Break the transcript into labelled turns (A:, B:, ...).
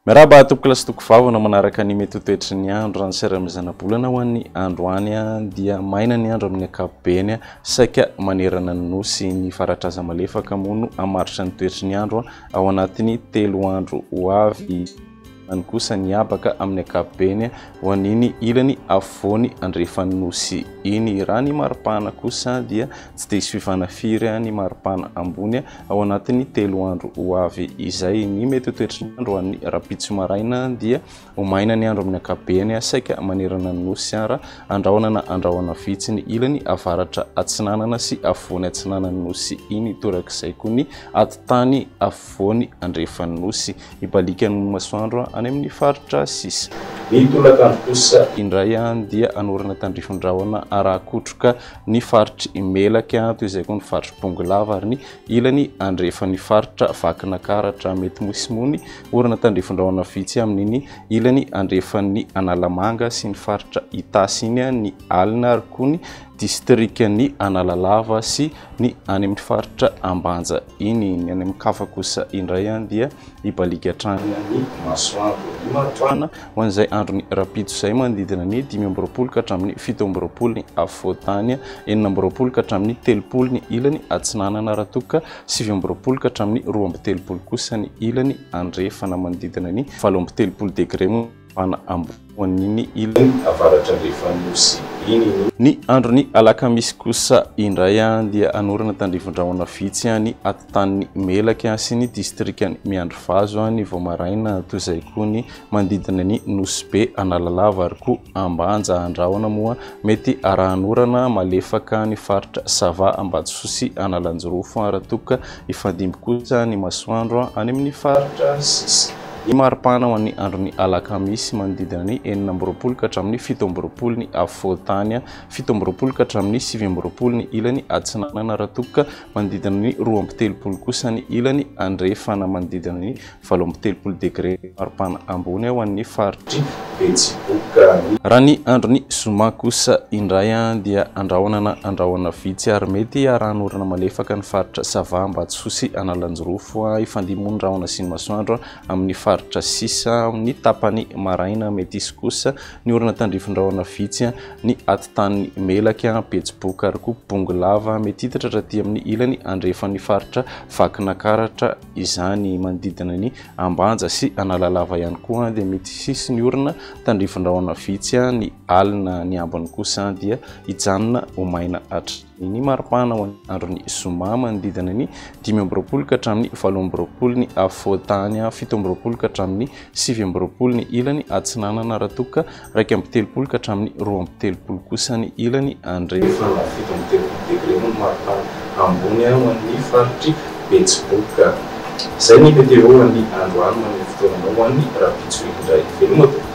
A: Merhaba toko lasy toko vavana manaraka ny mety toetry ny andro raha ny seramizana-bolana ho an'ny andro any dia maina ny andro amin'ny ankapobeny saika manerana ny nosy ny faratraza malefaka mono hamaritra ny toetry ny andro ao anatiny 3 andro ho avy any kosa ny abaka amin'ny ankapobeny ho an'iny ilany afovoany andrefan'ny nosy iny raha ny maripana kosa dia tsy dia hisy fifanafiry ny maripana ambony ao anatiny 3 andro ho avy izay ny mety toetry ny andro an'ny rapitso maraina dia ho maina ny andro amin'ny ankapobeny saika manerana ny nosy raha andrahoana vitsy ny ilany avaratra atsinanana sy afovoany atsinanany nosy iny torak'izay koa ny atitany afovoany andrefan'ny nosy ibalika ny masoandro any amin'ny faritra sisa. Ny tolakandro kosa indray dia anorana tandrifondrahona arakotroka ny faritry melaka toy izay koa ny faritry Pongalava ary ny ilany andrefan'ny faritra Vakinankaratra mety mosimony orana tandrifondrahona vitsy amin'iny ilany andrefan'ny Analamanga sy ny faritra Itasy iny ny alina ary koa ny distriktan'ny Analalava sy ny any amin'ny faritra Ambanja iny ny any amin'ny kafa kosa indray dia ibalika hatrany ny masoandro ny maripana ho an'izay andro ny rapitso izay manodidina ny 5 ka hatramin'ny 7 ny afovoantany 9 ka hatramin'ny 30 ny ilany atsinanana raha toka 7 ka hatramin'ny 12 kosa ny ilany andrefana manodidina ny 13 degré pana amboniny ilany avaratra andrefan'ny nosy iny ny andro ny alakamisy kosa indray dia anorana tandrifondrahona vitsy ny atitan'ny melaka sy ny distriktan'ny Miandrovazo ny Voamaraina toy izay koa ny manodidina ny nosy be Analalava ary koa Ambanja andrahona moa mety arahanorana malefaka ny faritra Sava Ambatosoa sy Analanjorofo raha toka ifandimby kosa ny masoandro any amin'ny faritra sisa. Ny maripana ho an'ny andro ny alakamisy manodidina ny 9 ka hatramin'ny 17 ny afovoantany 17 ka hatramin'ny 18 ny ilany atsinanana raha toka manodidina ny 13 kosa ny ilany andrefana manodidina ny 17 degré maripana ambony ho an'ny faritry Betsiboka. Raha ny andro ny zoma kosa indray dia andrahoana vitsy ary mety arahanorana malefaka ny faritra Sava Ambatosoa sy Analanjorofo ifandimony andrahoana sy ny masoandro amin'ny faritra sisa ny tapany maraina mety isy kosa ny orana tandrifondrahona vitsy ny atitan'ny melaka Betsiboka ary koa Pongalava mety hitatra raty amin'ny ilany andrefan'ny faritra Vakinankaratra izany manodidina ny Ambanja sy Analalava ihany koa dia mety sisy ny orana tandrifondrahona vitsy ny alina ny ambany kosa dia hijanona ho maina atra. Ny maripana ho andro ny zoma manodidina ny 15 ka hatramin'ny 18 ny afovoantany 17 ka hatramin'ny 18 ny ilany atsinanana raha toka 13 ka hatramin'ny 20 kosa ny ilany andrefana 17 degré ny maripana ambony ho an'ny faritry Betsiboka. Izay ny Météo ny andro any amin'ny fotoana ho an'ny rapitso indray.